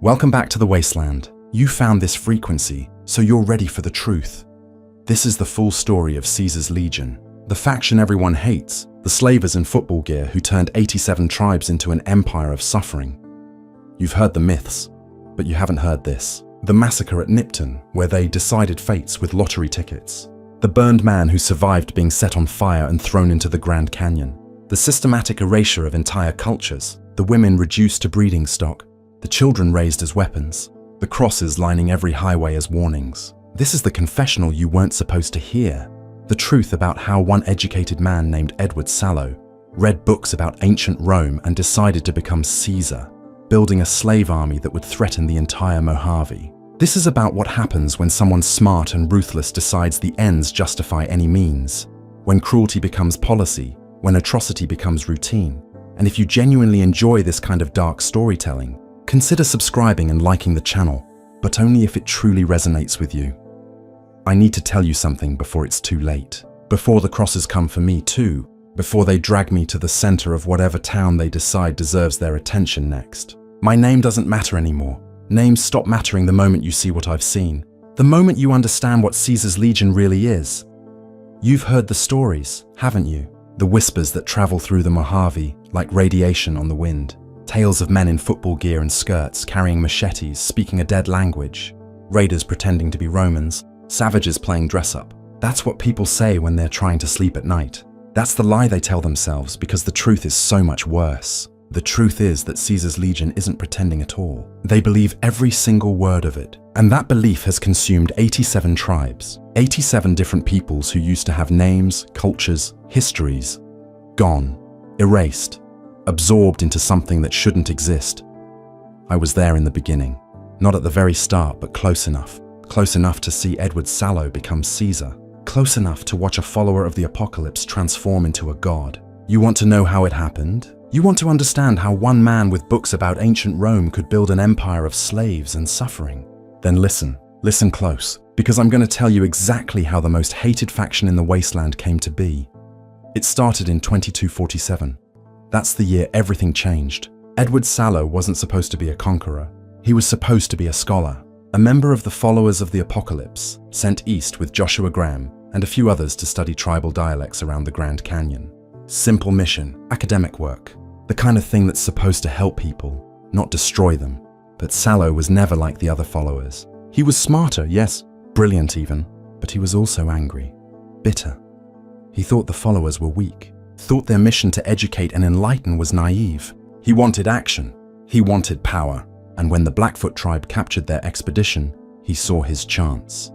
Welcome back to the Wasteland. You found this frequency, so you're ready for the truth. This is the full story of Caesar's legion, the faction everyone hates, the slavers in football gear who turned 87 tribes into an empire of suffering. You've heard the myths, but you haven't heard this. The massacre at Nipton, where they decided fates with lottery tickets. The burned man who survived being set on fire and thrown into the Grand Canyon. The systematic erasure of entire cultures. The women reduced to breeding stock. The children raised as weapons. The crosses lining every highway as warnings. This is the confessional you weren't supposed to hear. The truth about how one educated man named Edward Sallow read books about ancient Rome and decided to become Caesar, building a slave army that would threaten the entire Mojave. This is about what happens when someone smart and ruthless decides the ends justify any means, when cruelty becomes policy, when atrocity becomes routine. And if you genuinely enjoy this kind of dark storytelling, consider subscribing and liking the channel, but only if it truly resonates with you. I need to tell you something before it's too late. Before the crosses come for me too. Before they drag me to the center of whatever town they decide deserves their attention next. My name doesn't matter anymore. Names stop mattering the moment you see what I've seen. The moment you understand what Caesar's legion really is. You've heard the stories, haven't you? The whispers that travel through the Mojave like radiation on the wind. Tales of men in football gear and skirts, carrying machetes, speaking a dead language. Raiders pretending to be Romans. Savages playing dress-up. That's what people say when they're trying to sleep at night. That's the lie they tell themselves because the truth is so much worse. The truth is that Caesar's legion isn't pretending at all. They believe every single word of it. And that belief has consumed 87 tribes. 87 different peoples who used to have names, cultures, histories. Gone. Erased. Absorbed into something that shouldn't exist. I was there in the beginning. Not at the very start, but close enough. Close enough to see Edward Sallow become Caesar. Close enough to watch a follower of the apocalypse transform into a god. You want to know how it happened? You want to understand how one man with books about ancient Rome could build an empire of slaves and suffering? Then listen. Listen close, because I'm going to tell you exactly how the most hated faction in the Wasteland came to be. It started in 2247. That's the year everything changed. Edward Sallow wasn't supposed to be a conqueror. He was supposed to be a scholar. A member of the followers of the apocalypse, sent east with Joshua Graham and a few others to study tribal dialects around the Grand Canyon. Simple mission, academic work, the kind of thing that's supposed to help people, not destroy them. But Sallow was never like the other followers. He was smarter, yes, brilliant even, but he was also angry, bitter. He thought the followers were weak, thought their mission to educate and enlighten was naive. He wanted action, he wanted power. And when the Blackfoot tribe captured their expedition, he saw his chance.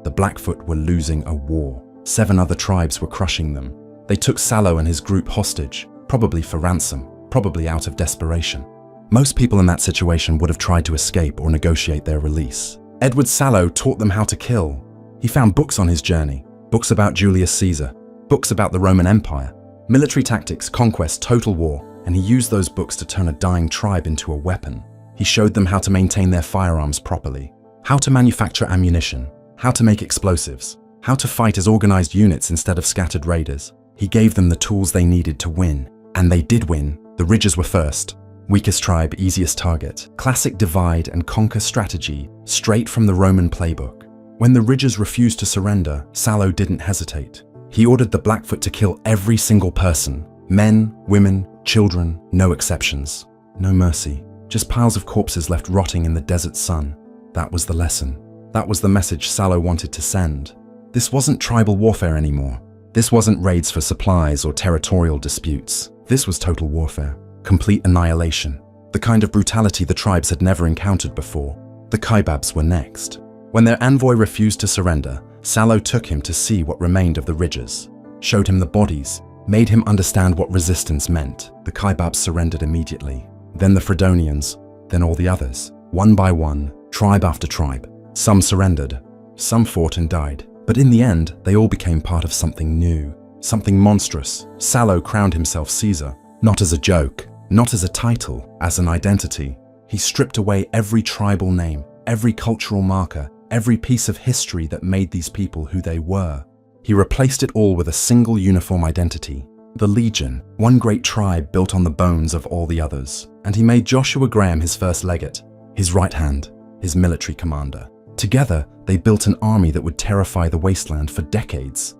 The Blackfoot were losing a war. 7 other tribes were crushing them. They took Sallow and his group hostage, probably for ransom, probably out of desperation. Most people in that situation would have tried to escape or negotiate their release. Edward Sallow taught them how to kill. He found books on his journey, books about Julius Caesar, books about the Roman Empire, military tactics, conquest, total war, and he used those books to turn a dying tribe into a weapon. He showed them how to maintain their firearms properly, how to manufacture ammunition, how to make explosives, how to fight as organized units instead of scattered raiders. He gave them the tools they needed to win. And they did win. The Ridges were first. Weakest tribe, easiest target. Classic divide and conquer strategy, straight from the Roman playbook. When the Ridges refused to surrender, Sallow didn't hesitate. He ordered the Blackfoot to kill every single person. Men, women, children, no exceptions. No mercy. Just piles of corpses left rotting in the desert sun. That was the lesson. That was the message Sallow wanted to send. This wasn't tribal warfare anymore. This wasn't raids for supplies or territorial disputes. This was total warfare. Complete annihilation. The kind of brutality the tribes had never encountered before. The Kaibabs were next. When their envoy refused to surrender, Sallow took him to see what remained of the Ridges, showed him the bodies, made him understand what resistance meant. The Kaibabs surrendered immediately. Then the Fredonians, then all the others. One by one, tribe after tribe. Some surrendered, some fought and died. But in the end, they all became part of something new, something monstrous. Sallow crowned himself Caesar, not as a joke, not as a title, as an identity. He stripped away every tribal name, every cultural marker, every piece of history that made these people who they were. He replaced it all with a single uniform identity. The Legion, one great tribe built on the bones of all the others. And he made Joshua Graham his first legate, his right hand, his military commander. Together, they built an army that would terrify the Wasteland for decades.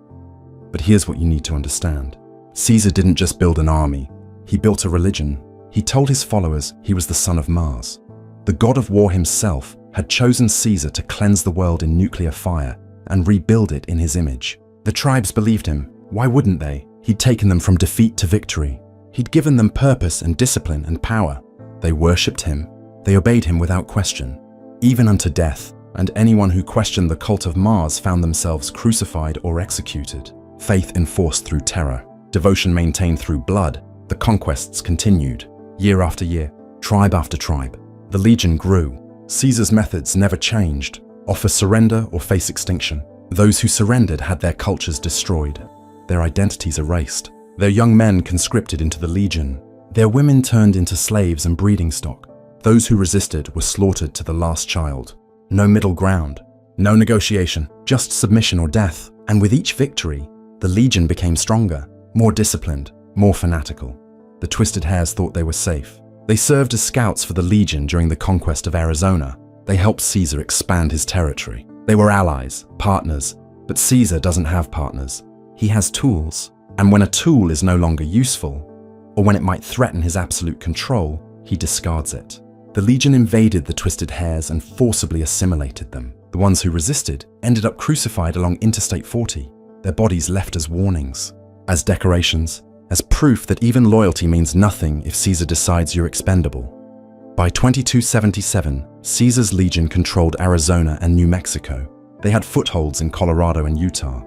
But here's what you need to understand. Caesar didn't just build an army, he built a religion. He told his followers he was the son of Mars. The god of war himself had chosen Caesar to cleanse the world in nuclear fire and rebuild it in his image. The tribes believed him. Why wouldn't they? He'd taken them from defeat to victory. He'd given them purpose and discipline and power. They worshipped him. They obeyed him without question, even unto death, and anyone who questioned the cult of Mars found themselves crucified or executed. Faith enforced through terror, devotion maintained through blood. The conquests continued, year after year, tribe after tribe. The legion grew. Caesar's methods never changed: offer surrender or face extinction. Those who surrendered had their cultures destroyed, their identities erased, their young men conscripted into the legion, their women turned into slaves and breeding stock. Those who resisted were slaughtered to the last child. No middle ground, no negotiation, just submission or death. And with each victory, the legion became stronger, more disciplined, more fanatical. The twisted hairs thought they were safe. They served as scouts for the legion during the conquest of Arizona. They helped Caesar expand his territory. They were allies, partners, but Caesar doesn't have partners. He has tools, and when a tool is no longer useful, or when it might threaten his absolute control, he discards it. The legion invaded the twisted hairs and forcibly assimilated them. The ones who resisted ended up crucified along Interstate 40, their bodies left as warnings, as decorations, as proof that even loyalty means nothing if Caesar decides you're expendable. By 2277, Caesar's legion controlled Arizona and New Mexico. They had footholds in Colorado and Utah.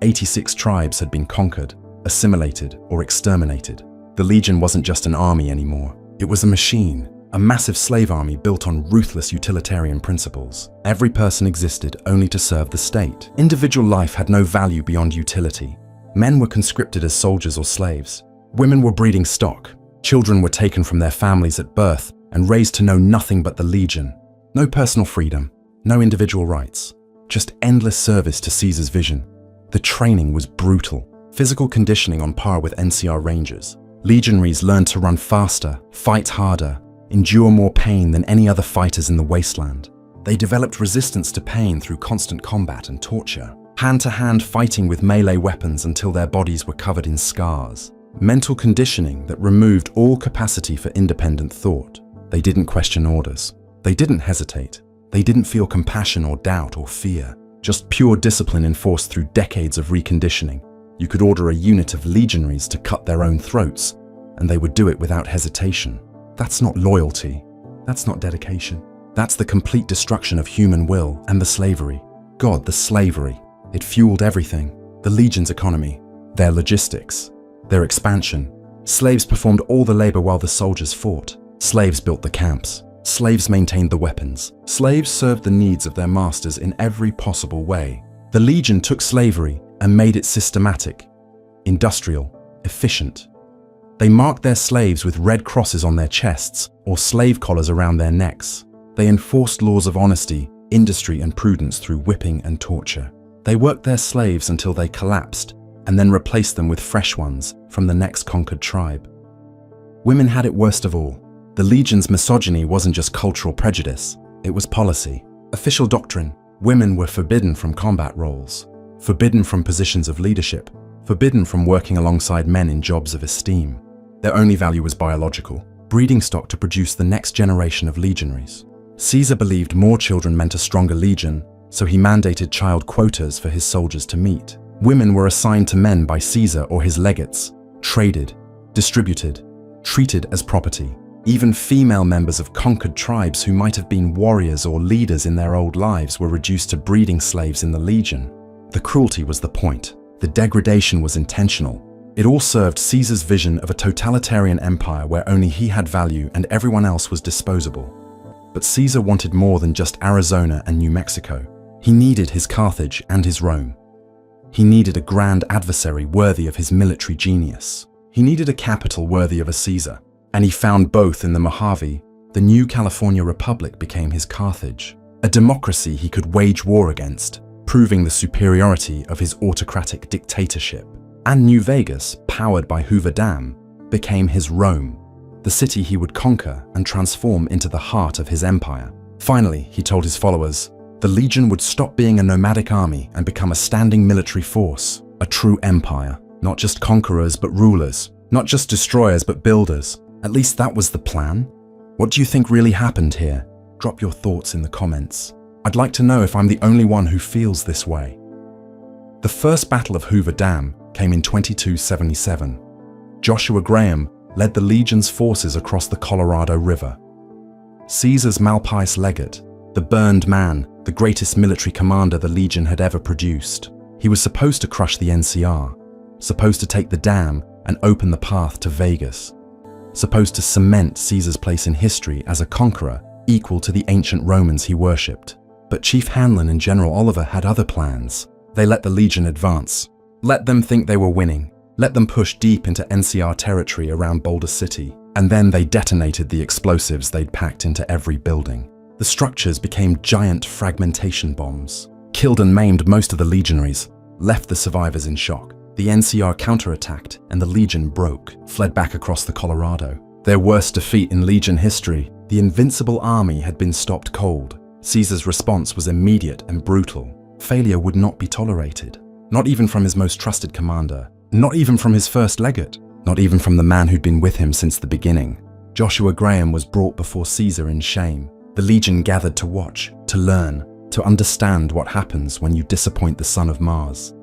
86 tribes had been conquered, assimilated, or exterminated. The legion wasn't just an army anymore. It was a machine, a massive slave army built on ruthless utilitarian principles. Every person existed only to serve the state. Individual life had no value beyond utility. Men were conscripted as soldiers or slaves. Women were breeding stock. Children were taken from their families at birth and raised to know nothing but the legion. No personal freedom, no individual rights, just endless service to Caesar's vision. The training was brutal, physical conditioning on par with NCR Rangers. Legionaries learned to run faster, fight harder, endure more pain than any other fighters in the Wasteland. They developed resistance to pain through constant combat and torture, hand-to-hand fighting with melee weapons until their bodies were covered in scars. Mental conditioning that removed all capacity for independent thought. They didn't question orders. They didn't hesitate. They didn't feel compassion or doubt or fear. Just pure discipline enforced through decades of reconditioning. You could order a unit of legionaries to cut their own throats, and they would do it without hesitation. That's not loyalty. That's not dedication. That's the complete destruction of human will and the slavery. God, the slavery. It fueled everything. The legion's economy, their logistics, their expansion. Slaves performed all the labor while the soldiers fought. Slaves built the camps. Slaves maintained the weapons. Slaves served the needs of their masters in every possible way. The legion took slavery and made it systematic, industrial, efficient. They marked their slaves with red crosses on their chests or slave collars around their necks. They enforced laws of honesty, industry, and prudence through whipping and torture. They worked their slaves until they collapsed and then replaced them with fresh ones from the next conquered tribe. Women had it worst of all. The legion's misogyny wasn't just cultural prejudice, it was policy, official doctrine. Women were forbidden from combat roles, forbidden from positions of leadership, forbidden from working alongside men in jobs of esteem. Their only value was biological, breeding stock to produce the next generation of legionaries. Caesar believed more children meant a stronger legion, so he mandated child quotas for his soldiers to meet. Women were assigned to men by Caesar or his legates, traded, distributed, treated as property. Even female members of conquered tribes who might have been warriors or leaders in their old lives were reduced to breeding slaves in the legion. The cruelty was the point. The degradation was intentional. It all served Caesar's vision of a totalitarian empire where only he had value and everyone else was disposable. But Caesar wanted more than just Arizona and New Mexico. He needed his Carthage and his Rome. He needed a grand adversary worthy of his military genius. He needed a capital worthy of a Caesar. And he found both in the Mojave. The new California Republic became his Carthage, a democracy he could wage war against, proving the superiority of his autocratic dictatorship. And New Vegas, powered by Hoover Dam, became his Rome, the city he would conquer and transform into the heart of his empire. Finally, he told his followers, the Legion would stop being a nomadic army and become a standing military force, a true empire. Not just conquerors, but rulers. Not just destroyers, but builders. At least that was the plan. What do you think really happened here? Drop your thoughts in the comments. I'd like to know if I'm the only one who feels this way. The first Battle of Hoover Dam came in 2277. Joshua Graham led the Legion's forces across the Colorado River. Caesar's Malpais legate, the burned man, the greatest military commander the Legion had ever produced. He was supposed to crush the NCR, supposed to take the dam and open the path to Vegas, supposed to cement Caesar's place in history as a conqueror equal to the ancient Romans he worshipped. But Chief Hanlon and General Oliver had other plans. They let the Legion advance. Let them think they were winning. Let them push deep into NCR territory around Boulder City. And then they detonated the explosives they'd packed into every building. The structures became giant fragmentation bombs, killed and maimed most of the legionaries, left the survivors in shock. The NCR counterattacked and the Legion broke, fled back across the Colorado. Their worst defeat in Legion history, the invincible army had been stopped cold. Caesar's response was immediate and brutal. Failure would not be tolerated. Not even from his most trusted commander. Not even from his first legate. Not even from the man who'd been with him since the beginning. Joshua Graham was brought before Caesar in shame. The Legion gathered to watch, to learn, to understand what happens when you disappoint the son of Mars.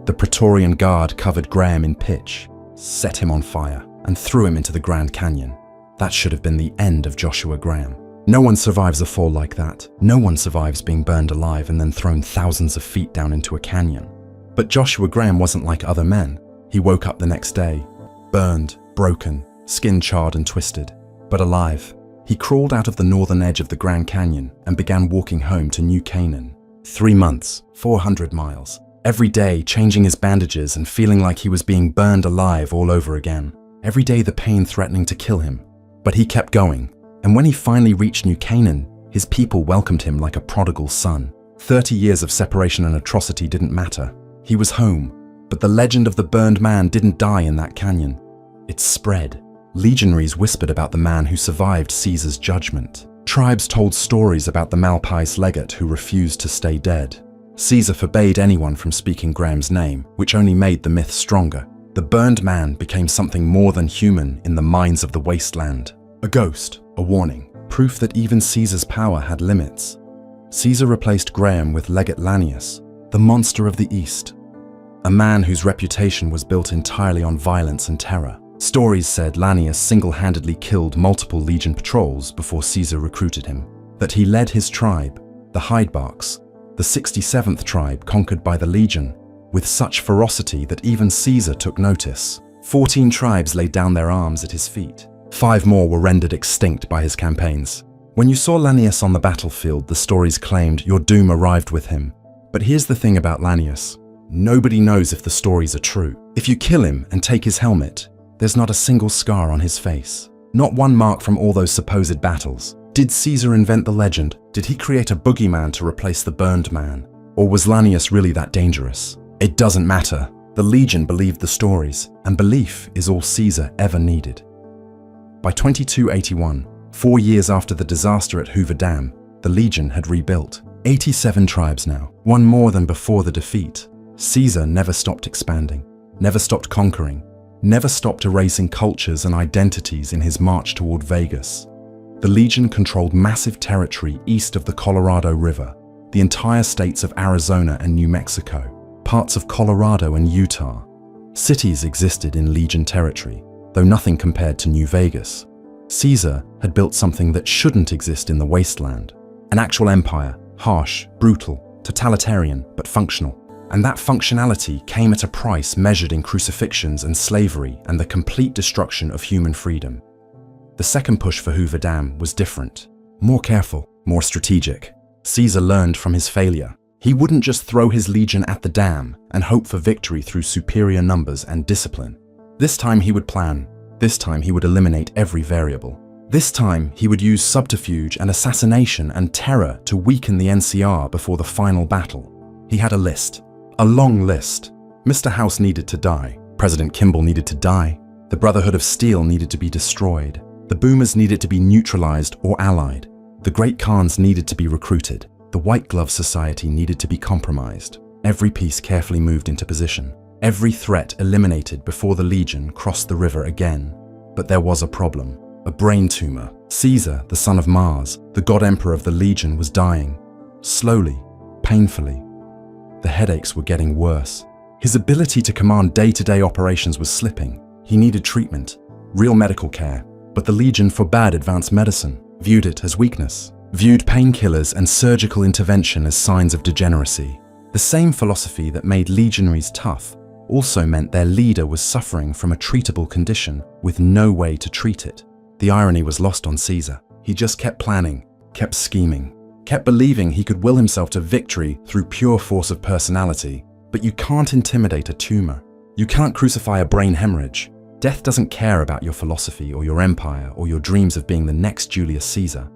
The Praetorian Guard covered Graham in pitch, set him on fire, and threw him into the Grand Canyon. That should have been the end of Joshua Graham. No one survives a fall like that. No one survives being burned alive and then thrown thousands of feet down into a canyon. But Joshua Graham wasn't like other men. He woke up the next day, burned, broken, skin charred and twisted, but alive. He crawled out of the northern edge of the Grand Canyon and began walking home to New Canaan. 3 months, 400 miles. Every day changing his bandages and feeling like he was being burned alive all over again. Every day the pain threatening to kill him. But he kept going. And when he finally reached New Canaan, his people welcomed him like a prodigal son. 30 years of separation and atrocity didn't matter. He was home. But the legend of the burned man didn't die in that canyon. It spread. Legionaries whispered about the man who survived Caesar's judgment. Tribes told stories about the Malpais legate who refused to stay dead. Caesar forbade anyone from speaking Graham's name, which only made the myth stronger. The burned man became something more than human in the minds of the Wasteland. A ghost, a warning, proof that even Caesar's power had limits. Caesar replaced Graham with Legate Lanius, the monster of the East. A man whose reputation was built entirely on violence and terror. Stories said Lanius single-handedly killed multiple Legion patrols before Caesar recruited him. That he led his tribe, the Hydebarks, the 67th tribe conquered by the Legion, with such ferocity that even Caesar took notice. 14 tribes laid down their arms at his feet. 5 more were rendered extinct by his campaigns. When you saw Lanius on the battlefield, the stories claimed your doom arrived with him. But here's the thing about Lanius. Nobody knows if the stories are true. If you kill him and take his helmet, there's not a single scar on his face. Not one mark from all those supposed battles. Did Caesar invent the legend? Did he create a boogeyman to replace the burned man? Or was Lanius really that dangerous? It doesn't matter. The Legion believed the stories, and belief is all Caesar ever needed. By 2281, 4 years after the disaster at Hoover Dam, the Legion had rebuilt. 87 tribes now, one more than before the defeat. Caesar never stopped expanding, never stopped conquering, never stopped erasing cultures and identities in his march toward Vegas. The Legion controlled massive territory east of the Colorado River, the entire states of Arizona and New Mexico, parts of Colorado and Utah. Cities existed in Legion territory, though nothing compared to New Vegas. Caesar had built something that shouldn't exist in the Wasteland. An actual empire, harsh, brutal, totalitarian, but functional. And that functionality came at a price measured in crucifixions and slavery and the complete destruction of human freedom. The second push for Hoover Dam was different, more careful, more strategic. Caesar learned from his failure. He wouldn't just throw his legion at the dam and hope for victory through superior numbers and discipline. This time he would plan. This time he would eliminate every variable. This time he would use subterfuge and assassination and terror to weaken the NCR before the final battle. He had a list. A long list. Mr. House needed to die. President Kimball needed to die. The Brotherhood of Steel needed to be destroyed. The boomers needed to be neutralized or allied. The great khans needed to be recruited. The white glove society needed to be compromised. Every piece carefully moved into position. Every threat eliminated before the legion crossed the river again. But there was a problem. A brain tumor. Caesar, the son of Mars, the god emperor of the legion, was dying. Slowly, painfully. The headaches were getting worse. His ability to command day-to-day operations was slipping. He needed treatment, real medical care. But the legion forbade advanced medicine, viewed it as weakness, viewed painkillers and surgical intervention as signs of degeneracy. The same philosophy that made legionaries tough also meant their leader was suffering from a treatable condition with no way to treat it. The irony was lost on Caesar. He just kept planning, kept scheming, kept believing he could will himself to victory through pure force of personality. But you can't intimidate a tumor. You can't crucify a brain hemorrhage. Death doesn't care about your philosophy or your empire or your dreams of being the next Julius Caesar.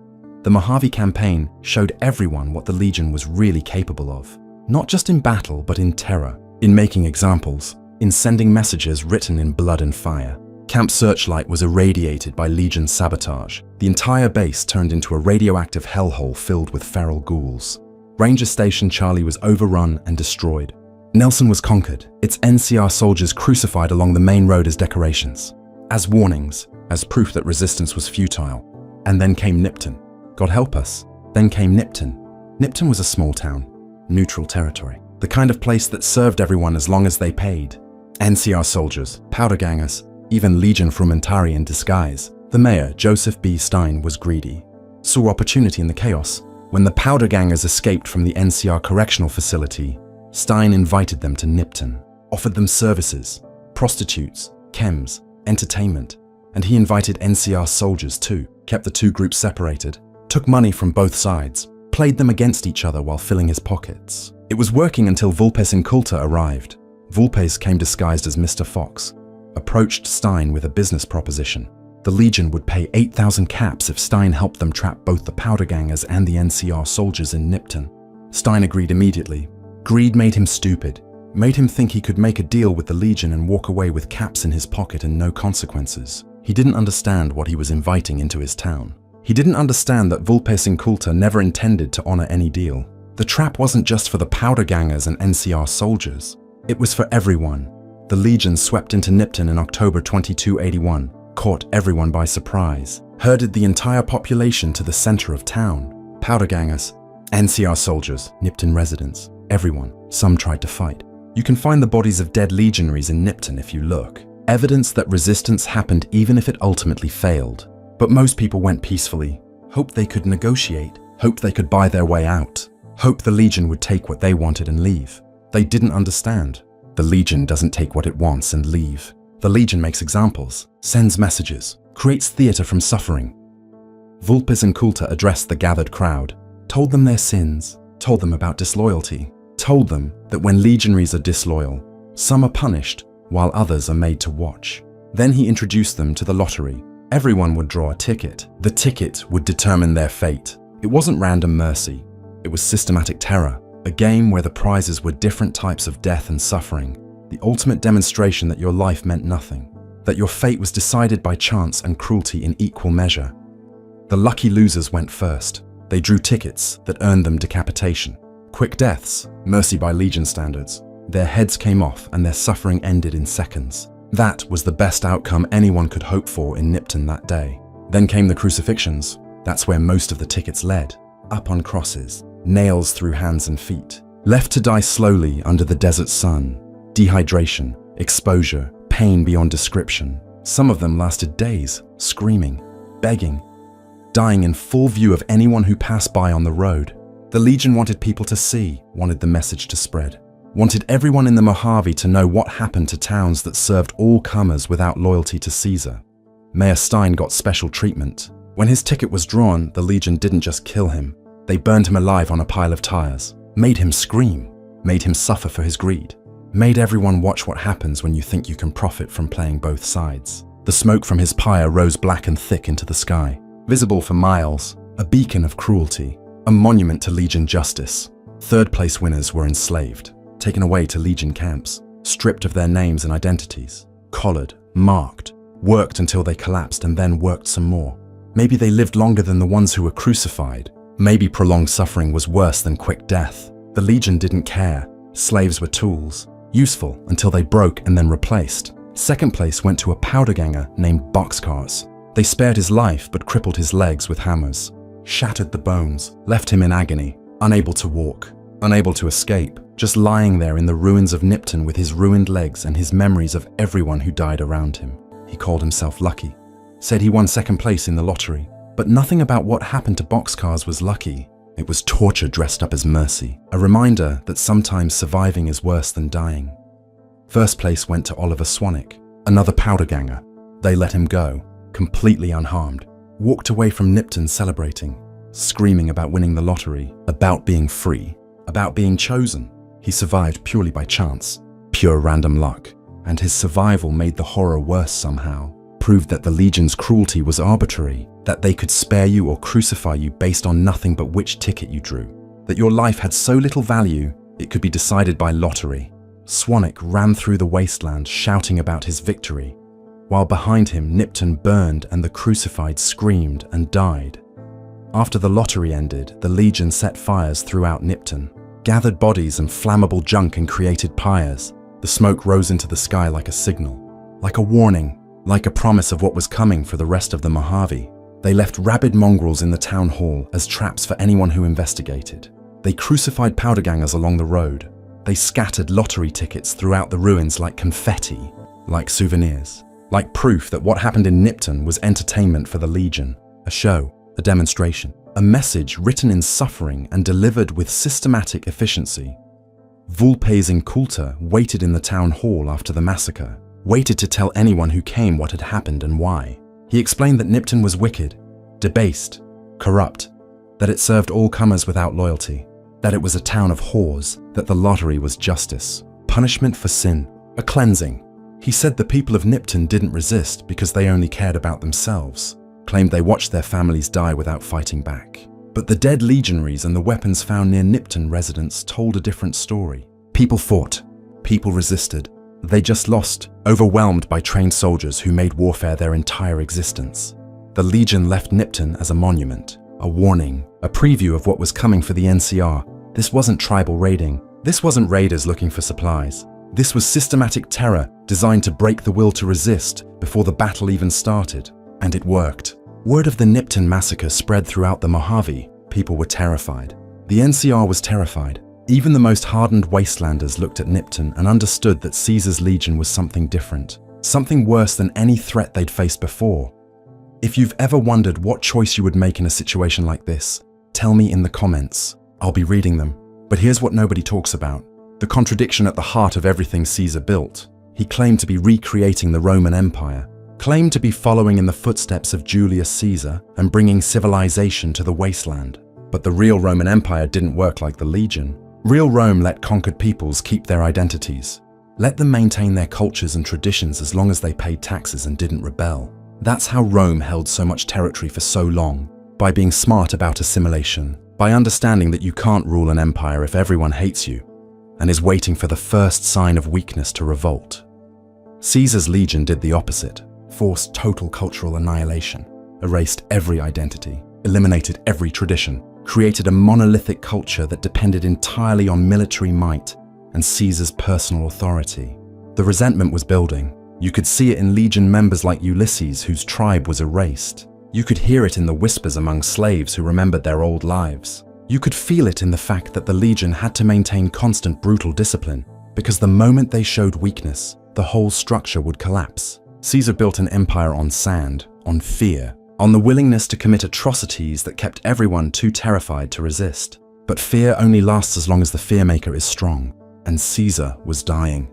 The Mojave campaign showed everyone what the legion was really capable of. Not just in battle, but in terror, in making examples, in sending messages written in blood and fire. Camp Searchlight was irradiated by legion sabotage. The entire base turned into a radioactive hellhole filled with feral ghouls. Ranger Station Charlie was overrun and destroyed. Nelson was conquered, its NCR soldiers crucified along the main road as decorations, as warnings, as proof that resistance was futile. And then came Nipton. God help us, then came Nipton. Nipton was a small town, neutral territory, the kind of place that served everyone as long as they paid. NCR soldiers, powder gangers, even Legion Frumentari in disguise. The mayor, Joseph B. Stein, was greedy, saw opportunity in the chaos. When the powder gangers escaped from the NCR correctional facility, Stein invited them to Nipton, offered them services, prostitutes, chems, entertainment, and he invited NCR soldiers too, kept the two groups separated, took money from both sides, played them against each other while filling his pockets. It was working until Vulpes Inculta arrived. Vulpes came disguised as Mr. Fox, approached Stein with a business proposition. The Legion would pay 8,000 caps if Stein helped them trap both the powder gangers and the NCR soldiers in Nipton. Stein agreed immediately. Greed made him stupid, made him think he could make a deal with the Legion and walk away with caps in his pocket and no consequences. He didn't understand what he was inviting into his town. He didn't understand that Vulpes Inculta never intended to honor any deal. The trap wasn't just for the powder gangers and NCR soldiers. It was for everyone. The Legion swept into Nipton in October 2281, caught everyone by surprise, herded the entire population to the center of town. Powder gangers, NCR soldiers, Nipton residents, everyone. Some tried to fight. You can find the bodies of dead legionaries in Nipton if you look. Evidence that resistance happened even if it ultimately failed. But most people went peacefully, hoped they could negotiate, hoped they could buy their way out, hoped the Legion would take what they wanted and leave. They didn't understand. The Legion doesn't take what it wants and leave. The Legion makes examples, sends messages, creates theater from suffering. Vulpes Inculta addressed the gathered crowd, told them their sins, told them about disloyalty, told them that when legionaries are disloyal, some are punished while others are made to watch. Then he introduced them to the lottery. Everyone would draw a ticket. The ticket would determine their fate. It wasn't random mercy. It was systematic terror, a game where the prizes were different types of death and suffering, the ultimate demonstration that your life meant nothing, that your fate was decided by chance and cruelty in equal measure. The lucky losers went first. They drew tickets that earned them decapitation. Quick deaths, mercy by Legion standards. Their heads came off and their suffering ended in seconds. That was the best outcome anyone could hope for in Nipton that day. Then came the crucifixions. That's where most of the tickets led. Up on crosses, nails through hands and feet. Left to die slowly under the desert sun. Dehydration, exposure, pain beyond description. Some of them lasted days, screaming, begging, dying in full view of anyone who passed by on the road. The Legion wanted people to see, wanted the message to spread. Wanted everyone in the Mojave to know what happened to towns that served all comers without loyalty to Caesar. Mayor Stein got special treatment. When his ticket was drawn, the Legion didn't just kill him. They burned him alive on a pile of tires, made him scream, made him suffer for his greed, made everyone watch what happens when you think you can profit from playing both sides. The smoke from his pyre rose black and thick into the sky, visible for miles, a beacon of cruelty, a monument to Legion justice. Third-place winners were enslaved, taken away to Legion camps, stripped of their names and identities, collared, marked, worked until they collapsed and then worked some more. Maybe they lived longer than the ones who were crucified. Maybe prolonged suffering was worse than quick death. The Legion didn't care. Slaves were tools, useful until they broke and then replaced. Second place went to a powder ganger named Boxcars. They spared his life but crippled his legs with hammers, shattered the bones, left him in agony, unable to walk, unable to escape, just lying there in the ruins of Nipton with his ruined legs and his memories of everyone who died around him. He called himself lucky, said he won second place in the lottery, but nothing about what happened to Boxcars was lucky. It was torture dressed up as mercy, a reminder that sometimes surviving is worse than dying. First place went to Oliver Swanwick, another powder ganger. They let him go, completely unharmed, walked away from Nipton celebrating, screaming about winning the lottery, about being free, about being chosen. He survived purely by chance, pure random luck, and his survival made the horror worse somehow, proved that the Legion's cruelty was arbitrary, that they could spare you or crucify you based on nothing but which ticket you drew, that your life had so little value it could be decided by lottery. Swanwick ran through the wasteland shouting about his victory, while behind him Nipton burned and the crucified screamed and died. After the lottery ended, the Legion set fires throughout Nipton, gathered bodies and flammable junk and created pyres. The smoke rose into the sky like a signal, like a warning, like a promise of what was coming for the rest of the Mojave. They left rabid mongrels in the town hall as traps for anyone who investigated. They crucified powder gangers along the road. They scattered lottery tickets throughout the ruins like confetti, like souvenirs, like proof that what happened in Nipton was entertainment for the Legion, a show, a demonstration, a message written in suffering and delivered with systematic efficiency. Vulpes Inculta waited in the town hall after the massacre, waited to tell anyone who came what had happened and why. He explained that Nipton was wicked, debased, corrupt, that it served all comers without loyalty, that it was a town of whores, that the lottery was justice, punishment for sin, a cleansing. He said the people of Nipton didn't resist because they only cared about themselves, claimed they watched their families die without fighting back. But the dead legionaries and the weapons found near Nipton residents told a different story. People fought, people resisted. They just lost, overwhelmed by trained soldiers who made warfare their entire existence. The Legion left Nipton as a monument, a warning, a preview of what was coming for the NCR. This wasn't tribal raiding. This wasn't raiders looking for supplies. This was systematic terror designed to break the will to resist before the battle even started. And it worked. Word of the Nipton massacre spread throughout the Mojave. People were terrified. The NCR was terrified. Even the most hardened wastelanders looked at Nipton and understood that Caesar's Legion was something different, something worse than any threat they'd faced before. If you've ever wondered what choice you would make in a situation like this, tell me in the comments. I'll be reading them. But here's what nobody talks about: the contradiction at the heart of everything Caesar built. He claimed to be recreating the Roman Empire, claimed to be following in the footsteps of Julius Caesar and bringing civilization to the wasteland. But the real Roman Empire didn't work like the Legion. Real Rome let conquered peoples keep their identities, let them maintain their cultures and traditions as long as they paid taxes and didn't rebel. That's how Rome held so much territory for so long, by being smart about assimilation, by understanding that you can't rule an empire if everyone hates you and is waiting for the first sign of weakness to revolt. Caesar's Legion did the opposite, forced total cultural annihilation, erased every identity, eliminated every tradition, created a monolithic culture that depended entirely on military might and Caesar's personal authority. The resentment was building. You could see it in Legion members like Ulysses, whose tribe was erased. You could hear it in the whispers among slaves who remembered their old lives. You could feel it in the fact that the Legion had to maintain constant brutal discipline, because the moment they showed weakness, the whole structure would collapse. Caesar built an empire on sand, on fear, on the willingness to commit atrocities that kept everyone too terrified to resist. But fear only lasts as long as the fearmaker is strong, and Caesar was dying.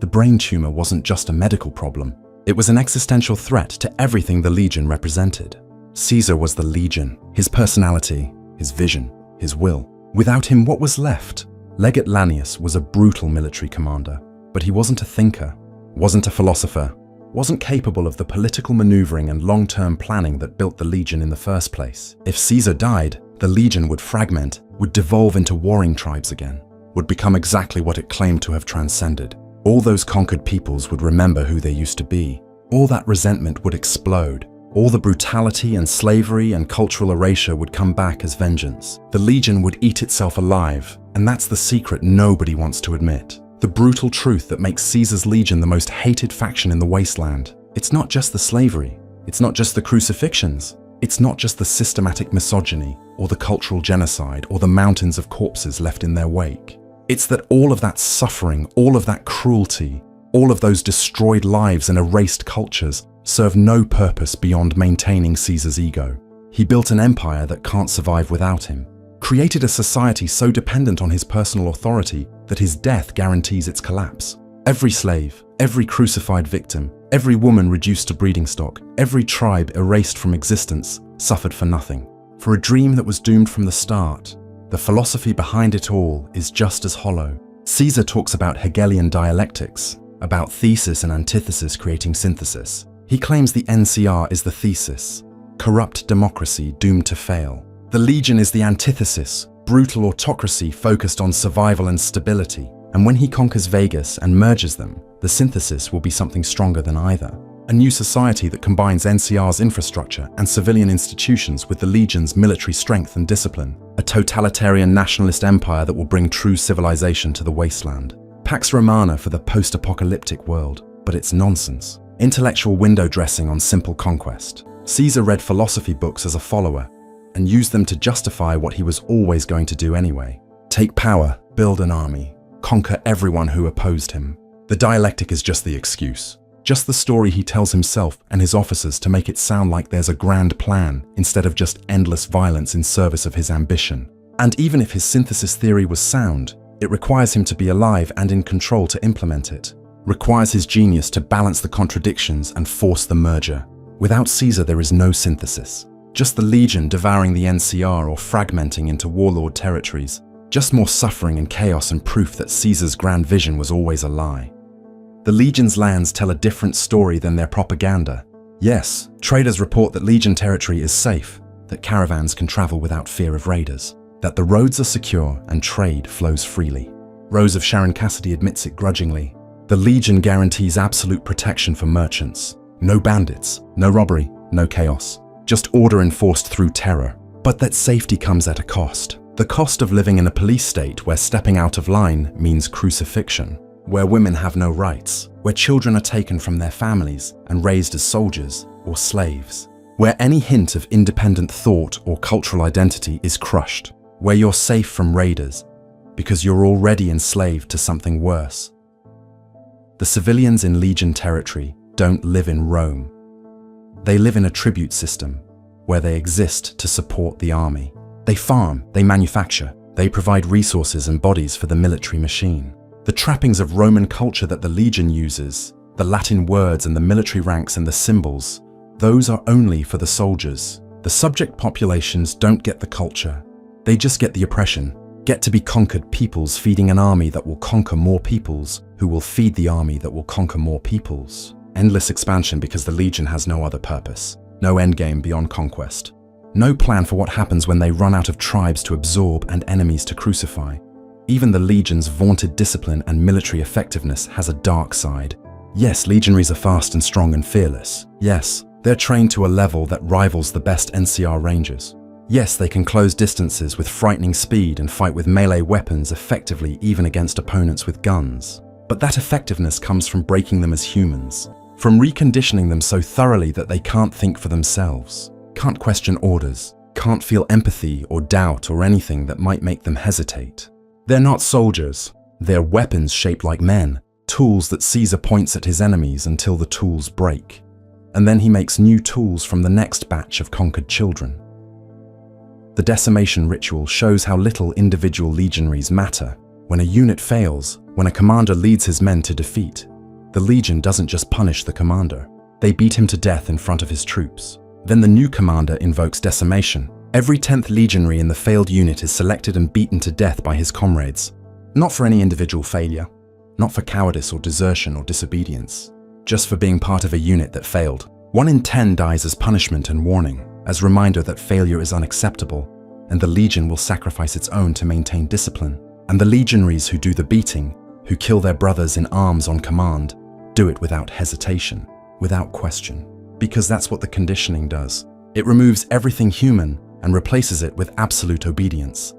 The brain tumor wasn't just a medical problem. It was an existential threat to everything the Legion represented. Caesar was the Legion, his personality, his vision, his will. Without him, what was left? Legate Lanius was a brutal military commander, but he wasn't a thinker, wasn't a philosopher, wasn't capable of the political maneuvering and long-term planning that built the Legion in the first place. If Caesar died, the Legion would fragment, would devolve into warring tribes again, would become exactly what it claimed to have transcended. All those conquered peoples would remember who they used to be, all that resentment would explode. All the brutality and slavery and cultural erasure would come back as vengeance. The Legion would eat itself alive, and that's the secret nobody wants to admit. The brutal truth that makes Caesar's Legion the most hated faction in the Wasteland. It's not just the slavery. It's not just the crucifixions. It's not just the systematic misogyny, or the cultural genocide, or the mountains of corpses left in their wake. It's that all of that suffering, all of that cruelty, all of those destroyed lives and erased cultures serve no purpose beyond maintaining Caesar's ego. He built an empire that can't survive without him, created a society so dependent on his personal authority that his death guarantees its collapse. Every slave, every crucified victim, every woman reduced to breeding stock, every tribe erased from existence suffered for nothing. For a dream that was doomed from the start, the philosophy behind it all is just as hollow. Caesar talks about Hegelian dialectics, about thesis and antithesis creating synthesis. He claims the NCR is the thesis, corrupt democracy doomed to fail. The Legion is the antithesis, brutal autocracy focused on survival and stability. And when he conquers Vegas and merges them, the synthesis will be something stronger than either. A new society that combines NCR's infrastructure and civilian institutions with the Legion's military strength and discipline. A totalitarian nationalist empire that will bring true civilization to the Wasteland. Pax Romana for the post-apocalyptic world, but it's nonsense. Intellectual window dressing on simple conquest. Caesar read philosophy books as a follower and used them to justify what he was always going to do anyway. Take power, build an army, conquer everyone who opposed him. The dialectic is just the excuse, just the story he tells himself and his officers to make it sound like there's a grand plan instead of just endless violence in service of his ambition. And even if his synthesis theory was sound, it requires him to be alive and in control to implement it. Requires his genius to balance the contradictions and force the merger. Without Caesar, there is no synthesis. Just the Legion devouring the NCR or fragmenting into warlord territories. Just more suffering and chaos and proof that Caesar's grand vision was always a lie. The Legion's lands tell a different story than their propaganda. Yes, traders report that Legion territory is safe, that caravans can travel without fear of raiders, that the roads are secure and trade flows freely. Rose of Sharon Cassidy admits it grudgingly. The Legion guarantees absolute protection for merchants. No bandits, no robbery, no chaos. Just order enforced through terror. But that safety comes at a cost. The cost of living in a police state where stepping out of line means crucifixion, where women have no rights, where children are taken from their families and raised as soldiers or slaves, where any hint of independent thought or cultural identity is crushed, where you're safe from raiders because you're already enslaved to something worse. The civilians in Legion territory don't live in Rome. They live in a tribute system where they exist to support the army. They farm, they manufacture, they provide resources and bodies for the military machine. The trappings of Roman culture that the Legion uses, the Latin words and the military ranks and the symbols, those are only for the soldiers. The subject populations don't get the culture. They just get the oppression, get to be conquered peoples feeding an army that will conquer more peoples, who will feed the army that will conquer more peoples. Endless expansion because the Legion has no other purpose, no endgame beyond conquest. No plan for what happens when they run out of tribes to absorb and enemies to crucify. Even the Legion's vaunted discipline and military effectiveness has a dark side. Yes, legionaries are fast and strong and fearless. Yes, they're trained to a level that rivals the best NCR rangers. Yes, they can close distances with frightening speed and fight with melee weapons effectively even against opponents with guns. But that effectiveness comes from breaking them as humans, from reconditioning them so thoroughly that they can't think for themselves, can't question orders, can't feel empathy or doubt or anything that might make them hesitate. They're not soldiers, they're weapons shaped like men, tools that Caesar points at his enemies until the tools break. And then he makes new tools from the next batch of conquered children. The decimation ritual shows how little individual legionaries matter. When a unit fails, when a commander leads his men to defeat, the Legion doesn't just punish the commander. They beat him to death in front of his troops. Then the new commander invokes decimation. Every 10th legionary in the failed unit is selected and beaten to death by his comrades. Not for any individual failure, not for cowardice or desertion or disobedience, just for being part of a unit that failed. 1 in 10 dies as punishment and warning, as reminder that failure is unacceptable, and the Legion will sacrifice its own to maintain discipline. And the legionaries who do the beating, who kill their brothers in arms on command, do it without hesitation. without question, because that's what the conditioning does. It removes everything human and replaces it with absolute obedience.